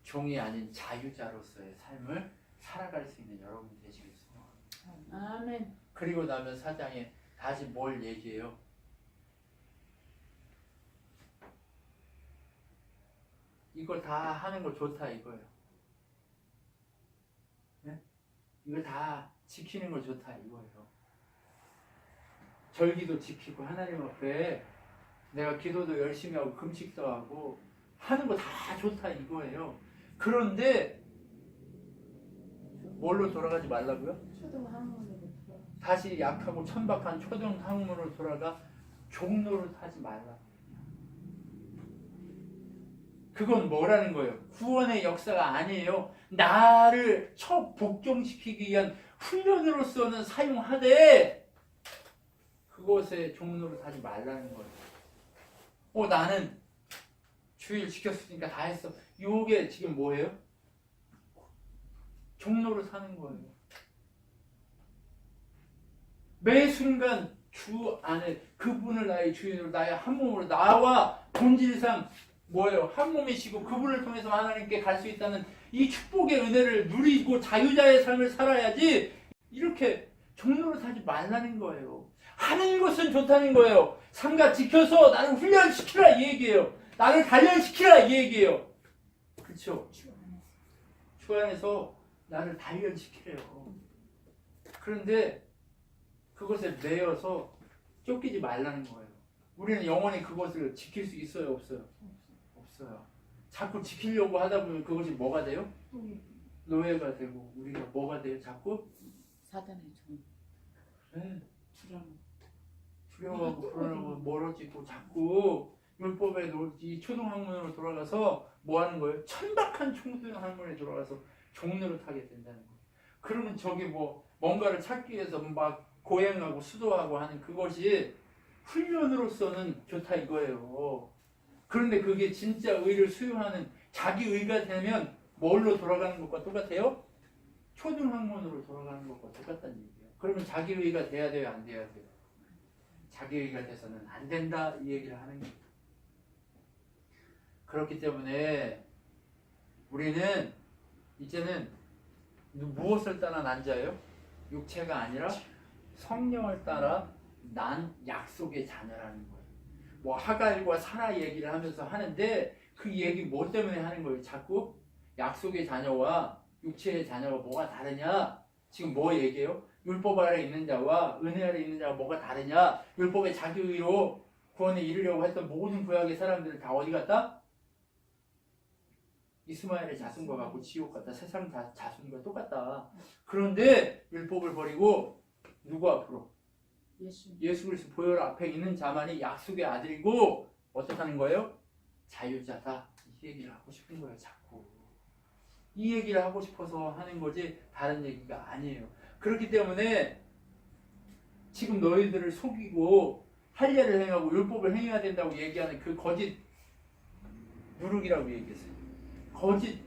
[SPEAKER 1] 종이 아닌 자유자로서의 삶을 살아갈 수 있는 여러분이 되시길 소원합니다.
[SPEAKER 2] 아멘.
[SPEAKER 1] 그리고 나면 4장에 다시 뭘 얘기해요? 이걸 다 하는 거 좋다 이거예요. 네? 이걸 다 지키는 거 좋다 이거예요. 절기도 지키고 하나님 앞에 내가 기도도 열심히 하고 금식도 하고 하는 거 다 좋다 이거예요. 그런데 뭘로 돌아가지 말라고요?
[SPEAKER 2] 초등학문으로 들어.
[SPEAKER 1] 다시 약하고 천박한 초등학문으로 돌아가 종로를 타지 말라. 그건 뭐라는 거예요? 구원의 역사가 아니에요. 나를 복종시키기 위한 훈련으로서는 사용하되 그것에 종로를 타지 말라는 거예요. 나는 주일 지켰으니까 다 했어. 이게 지금 뭐예요? 종로를 사는 거예요. 매 순간 주 안에 그분을 나의 주인으로 나의 한 몸으로 나와 본질상 뭐예요? 한 몸이시고 그분을 통해서 하나님께 갈 수 있다는 이 축복의 은혜를 누리고 자유자의 삶을 살아야지 이렇게 종로를 타지 말라는 거예요. 하는 것은 좋다는 거예요. 삼가 지켜서 나를 훈련시키라 이 얘기예요. 나를 단련시키라 이 얘기예요. 그렇죠? 주 안에서 나를 단련시키래요. 그런데 그것에 매여서 쫓기지 말라는 거예요. 우리는 영원히 그것을 지킬 수 있어요? 없어요? 없어요. 자꾸 지키려고 하다 보면 그것이 뭐가 돼요? 노예가 되고 우리가 뭐가 돼요? 자꾸?
[SPEAKER 2] 사단의 종.
[SPEAKER 1] 네.
[SPEAKER 2] 두려움.
[SPEAKER 1] 두려워하고 불안하고 멀어지고 자꾸 율법의 이 초등학문으로 돌아가서 뭐 하는 거예요? 천박한 초등학문에 돌아가서 종로를 타게 된다는 거예요. 그러면 저기 뭔가를 찾기 위해서 막 고행하고 수도하고 하는 그것이 훈련으로서는 좋다 이거예요. 그런데 그게 진짜 의를 수용하는 자기 의가 되면 뭘로 돌아가는 것과 똑같아요? 초등학문으로 돌아가는 것과 똑같다는 얘기예요. 그러면 자기 의가 돼야 돼요? 안 돼야 돼요? 자기 의가 돼서는 안 된다 이 얘기를 하는 거예요. 그렇기 때문에 우리는 이제는 무엇을 따라 난 자예요? 육체가 아니라 성령을 따라 난 약속의 자녀라는 거예요. 하갈과 사라 얘기를 하면서 하는데 그 얘기 뭐 때문에 하는 거예요? 자꾸 약속의 자녀와 육체의 자녀가 뭐가 다르냐? 지금 뭐 얘기해요? 율법 아래 있는 자와 은혜 아래 있는 자가 뭐가 다르냐? 율법의 자기 의로 구원에 이르려고 했던 모든 구약의 사람들을 다 어디 갔다? 이스마엘의 자손과 같고 지옥 같다. 세상 자손과 똑같다. 그런데 율법을 버리고 누구 앞으로? 예수 그리스도 보혈 앞에 있는 자만이 약속의 아들이고 어떻다는 거예요? 자유자다. 이 얘기를 하고 싶은 거예요. 자꾸 이 얘기를 하고 싶어서 하는 거지 다른 얘기가 아니에요. 그렇기 때문에 지금 너희들을 속이고 할례를 행하고 율법을 행해야 된다고 얘기하는 그 거짓 누룩이라고 얘기했어요. 거짓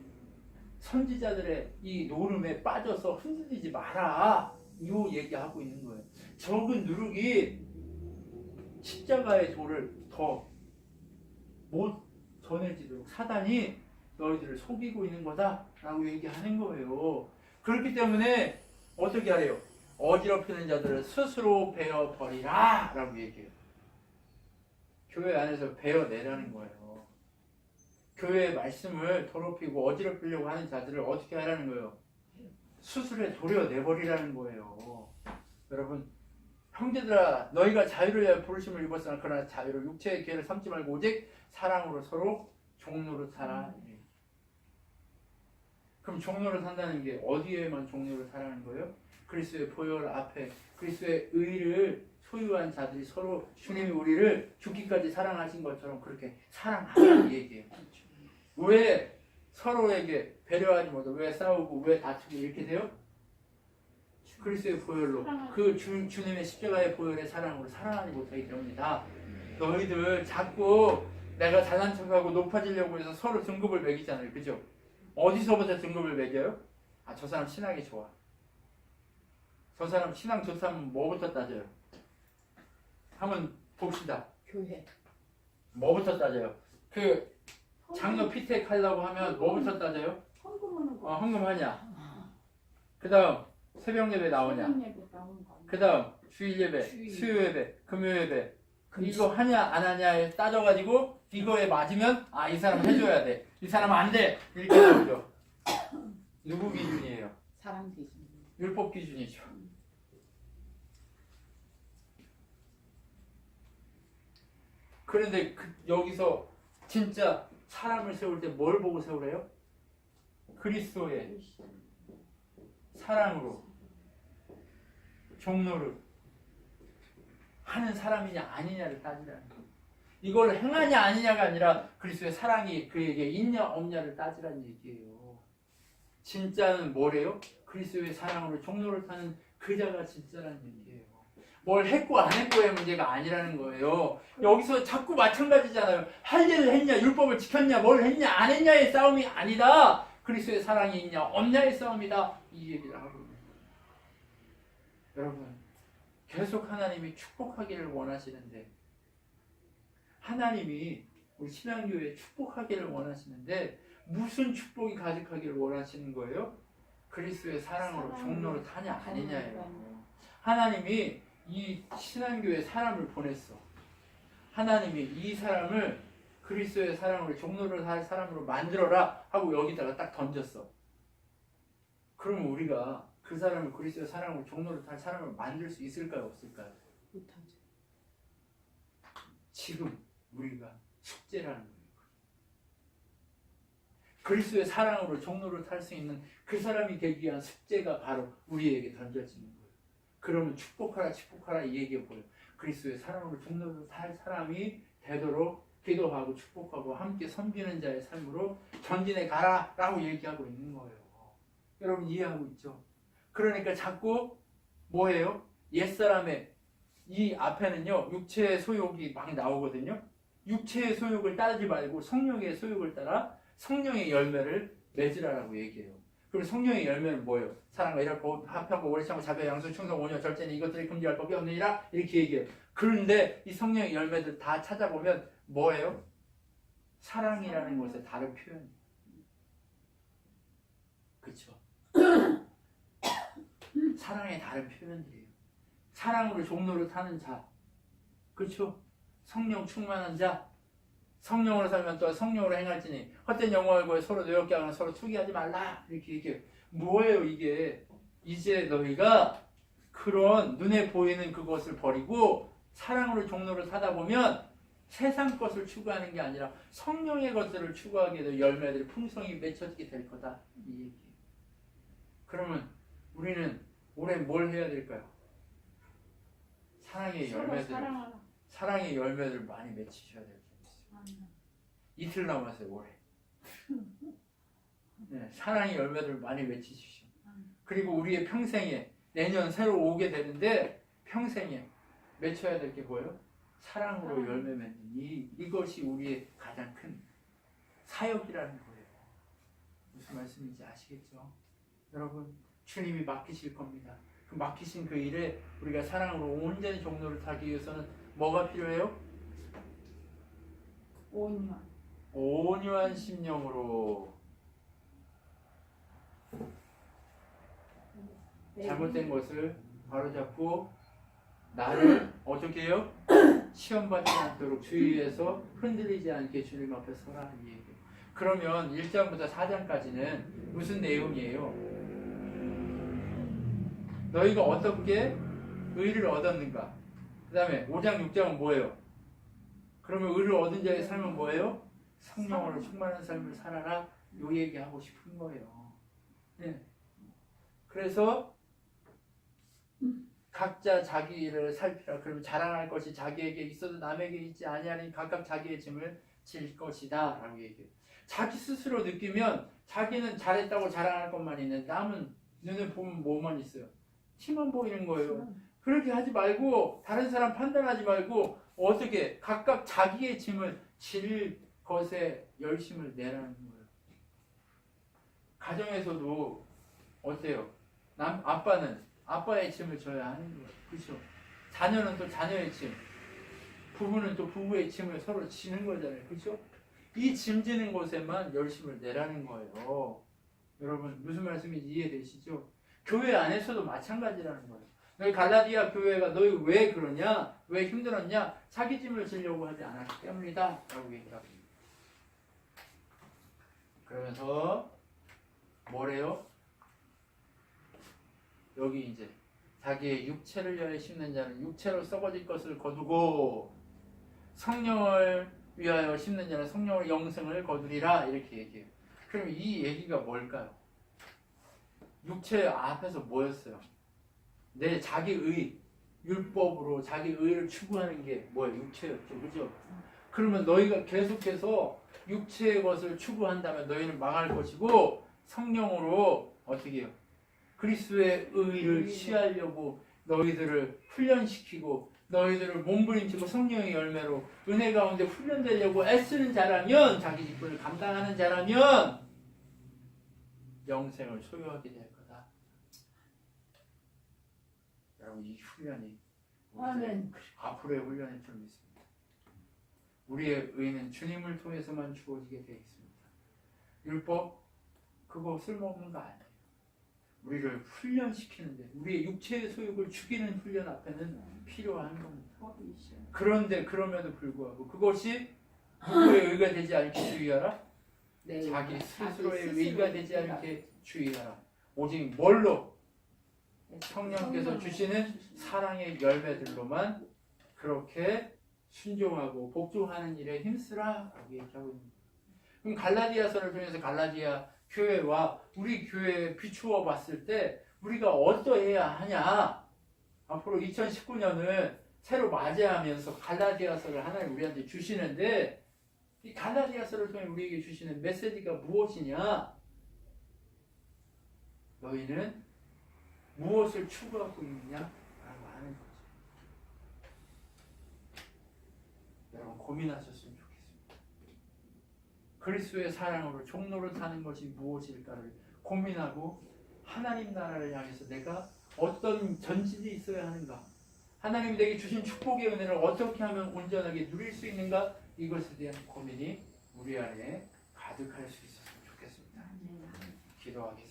[SPEAKER 1] 선지자들의 이 노름에 빠져서 흔들리지 마라. 이 얘기하고 있는 거예요. 적은 누룩이 십자가의 도를 더 못 전해지도록 사단이 너희들을 속이고 있는 거다라고 얘기하는 거예요. 그렇기 때문에 어떻게 하래요? 어지럽히는 자들을 스스로 베어버리라 라고 얘기해요. 교회 안에서 베어내라는 거예요. 교회의 말씀을 더럽히고 어지럽히려고 하는 자들을 어떻게 하라는 거예요? 수술에 도려내버리라는 거예요. 여러분, 형제들아, 너희가 자유를 위하여 부르심을 입었으나 그러나 자유를 육체의 기회를 삼지 말고 오직 사랑으로 서로 종로로 살아. 그럼 종로로 산다는 게 어디에만 종로로 살아는 거예요? 그리스도의 보혈 앞에 그리스도의 의를 소유한 자들이 서로 주님이 우리를 죽기까지 사랑하신 것처럼 그렇게 사랑하라는 얘기예요. 왜 서로에게 배려하지 못하고 왜 싸우고 왜 다투고 이렇게 돼요? 그리스도의 보혈로 그 주님의 십자가의 보혈의 사랑으로 사랑하지 못하기 때문이다. 너희들 자꾸 내가 잘난 척하고 높아지려고 해서 서로 등급을 매기잖아요. 그죠? 어디서부터 등급을 매겨요? 아, 저 사람 신앙이 좋아. 저 사람 신앙 좋다면 뭐부터 따져요? 한번 봅시다.
[SPEAKER 2] 교회.
[SPEAKER 1] 뭐부터 따져요? 그 장로 피택 하려고 하면 뭐부터 따져요?
[SPEAKER 2] 헌금하는 거.
[SPEAKER 1] 헌금하냐? 그 다음 새벽 예배 나오냐? 그 다음 주일 예배, 수요 예배, 금요 예배 이거 하냐 안 하냐에 따져가지고 이거에 맞으면 아, 이 사람 해줘야 돼. 이 사람 안 돼. 이렇게 나오죠. 누구 기준이에요?
[SPEAKER 2] 사랑 기준.
[SPEAKER 1] 율법 기준이죠. 그런데 여기서 진짜 사람을 세울 때 뭘 보고 세우래요? 그리스도의 사랑으로 종로를 하는 사람이냐 아니냐를 따지라는 거예요. 이걸 행하냐 아니냐가 아니라 그리스도의 사랑이 그에게 있냐 없냐를 따지라는 얘기예요. 진짜는 뭐래요? 그리스도의 사랑으로 종로를 타는 그 자가 진짜라는 얘기예요. 뭘 했고 안 했고의 문제가 아니라는 거예요. 여기서 자꾸 마찬가지잖아요. 할례를 했냐 율법을 지켰냐 뭘 했냐 안 했냐의 싸움이 아니다. 그리스도의 사랑이 있냐 없냐의 싸움이다. 이 얘기를 하고 있는 거예요. 여러분, 계속 하나님이 축복하기를 원하시는데 하나님이 우리 신앙교회에 축복하기를 원하시는데 무슨 축복이 가득하기를 원하시는 거예요? 그리스도의 사랑으로 종로를 타냐 아니냐예요. 하나님이 이 신앙교회 사람을 보냈어. 하나님이 이 사람을 그리스도의 사랑으로 종로를 할 사람으로 만들어라 하고 여기다가 딱 던졌어. 그러면 우리가 그 사람을 그리스도의 사랑으로 종로를 할 사람을 만들 수 있을까요? 없을까요?
[SPEAKER 2] 못하죠.
[SPEAKER 1] 지금 우리가 숙제라는 거예요. 그리스도의 사랑으로 종로를 탈 수 있는 그 사람이 되기 위한 숙제가 바로 우리에게 던져지는 거예요. 그러면 축복하라 축복하라 이 얘기해 보여요. 그리스도의 사랑으로 종로를 탈 사람이 되도록 기도하고 축복하고 함께 섬기는 자의 삶으로 전진해 가라 라고 얘기하고 있는 거예요. 여러분 이해하고 있죠? 그러니까 자꾸 뭐예요? 옛사람의 이 앞에는요 육체의 소욕이 막 나오거든요. 육체의 소욕을 따르지 말고 성령의 소욕을 따라 성령의 열매를 맺으라라고 얘기해요. 그럼 성령의 열매는 뭐예요? 사랑과 일하고 합하고 오래 참고 자비 양수 충성 온유 절제는 이것들이 금지할 법이 없느니라 이렇게 얘기해요. 그런데 이 성령의 열매들 다 찾아보면 뭐예요? 사랑이라는 것의 다른 표현이에요. 그렇죠? 사랑의 다른 표현들이에요. 사랑으로 종로를 타는 자, 그렇죠? 성령 충만한 자, 성령으로 살면 또 성령으로 행할지니 헛된 영광을 구해 서로 노엽게 하거나 서로 투기하지 말라 이렇게 얘기해요. 뭐예요 이게? 이제 너희가 그런 눈에 보이는 그것을 버리고 사랑으로 종로를 타다 보면 세상 것을 추구하는 게 아니라 성령의 것들을 추구하게 될 열매들이 풍성히 맺혀지게 될 거다 이 얘기예요. 그러면 우리는 올해 뭘 해야 될까요? 사랑의
[SPEAKER 2] 서로
[SPEAKER 1] 열매들,
[SPEAKER 2] 사랑하라.
[SPEAKER 1] 사랑의 열매들 많이 맺히셔야 될 게 있어요.
[SPEAKER 2] 아멘.
[SPEAKER 1] 이틀 남았어요, 올해. 네, 사랑의 열매들 많이 맺히시죠. 그리고 우리의 평생에 내년 새로 오게 되는데 평생에 맺혀야 될 게 뭐예요? 사랑으로 열매 맺는 이것이 우리의 가장 큰 사역이라는 거예요. 무슨 말씀인지 아시겠죠? 여러분, 주님이 맡기실 겁니다. 그 맡기신 그 일에 우리가 사랑으로 온전히 종로를 타기 위해서는 뭐가 필요해요?
[SPEAKER 2] 온유한.
[SPEAKER 1] 온유한 심령으로. 잘못된 것을 바로잡고 나를 어떻게 해요? 시험받지 않도록 주의해서 흔들리지 않게 주님 앞에 서라 이 얘기예요. 그러면 1장부터 4장까지는 무슨 내용이에요? 너희가 어떻게 의를 얻었는가? 그 다음에 5장 6장은 뭐예요? 그러면 의를 얻은 자의 삶은 뭐예요? 성령으로 충만한 삶을 살아라 이 얘기하고 싶은 거예요. 네. 그래서 각자 자기 일을 살피라. 그러면 자랑할 것이 자기에게 있어도 남에게 있지 아니하니 각각 자기의 짐을 질 것이다 라고 얘기해요. 자기 스스로 느끼면 자기는 잘했다고 자랑할 것만 있는데 남은 눈에 보면 뭐만 있어요? 티만 보이는 거예요. 그렇게 하지 말고 다른 사람 판단하지 말고 어떻게 각각 자기의 짐을 질 것에 열심을 내라는 거예요. 가정에서도 어때요? 아빠는 아빠의 짐을 져야 하는 거예요. 그렇죠? 자녀는 또 자녀의 짐, 부부는 또 부부의 짐을 서로 지는 거잖아요. 그렇죠? 이 짐 지는 곳에만 열심을 내라는 거예요. 여러분 무슨 말씀인지 이해되시죠? 교회 안에서도 마찬가지라는 거예요. 너희 갈라디아 교회가 너희 왜 그러냐? 왜 힘들었냐? 자기 짐을 지려고 하지 않았기 때문이다 라고 얘기합니다. 그러면서 뭐래요? 여기 이제 자기의 육체를 위하여 심는 자는 육체로 썩어질 것을 거두고 성령을 위하여 심는 자는 성령의 영생을 거두리라 이렇게 얘기해요. 그럼 이 얘기가 뭘까요? 육체 앞에서 뭐였어요? 내 자기의 율법으로 자기 의를 추구하는 게 뭐예요? 육체였죠. 그죠? 그러면 너희가 계속해서 육체의 것을 추구한다면 너희는 망할 것이고 성령으로 어떻게 해요? 그리스도의 의를 취하려고 너희들을 훈련시키고 너희들을 몸부림치고 성령의 열매로 은혜 가운데 훈련되려고 애쓰는 자라면 자기 직분을 감당하는 자라면 영생을 소유하게 될 거다. 여러분 이 훈련이
[SPEAKER 2] 아멘.
[SPEAKER 1] 앞으로의 훈련일 줄 믿습니다. 우리의 의는 주님을 통해서만 주어지게 되어 있습니다. 율법 그거 쓸모없는 거 아니에요. 우리를 훈련시키는데 우리의 육체의 소욕을 죽이는 훈련 앞에는 필요한 겁니다. 그런데 그럼에도 불구하고 그것이 누구의 의가 되지 않게 주의하라?
[SPEAKER 2] 네.
[SPEAKER 1] 자기 스스로의 의가 되지 않게 주의하라. 오직 뭘로? 성령께서 주시는 사랑의 열매들로만 그렇게 순종하고 복종하는 일에 힘쓰라 라고 얘기하고 있습니다. 그럼 갈라디아서를 통해서 갈라디아 교회와 우리 교회에 비추어 봤을 때 우리가 어떠해야 하냐? 앞으로 2019년을 새로 맞이하면서 갈라디아서를 하나님 우리한테 주시는데 이 갈라디아서를 통해 우리에게 주시는 메시지가 무엇이냐? 너희는 무엇을 추구하고 있느냐라고 하는 거죠. 여러분 고민하셨으면 좋겠습니다. 그리스도의 사랑으로 종로를 타는 것이 무엇일까를 고민하고 하나님 나라를 향해서 내가 어떤 전진이 있어야 하는가? 하나님이 내게 주신 축복의 은혜를 어떻게 하면 온전하게 누릴 수 있는가? 이것에 대한 고민이 우리 안에 가득할 수 있었으면 좋겠습니다. 기도하겠습니다.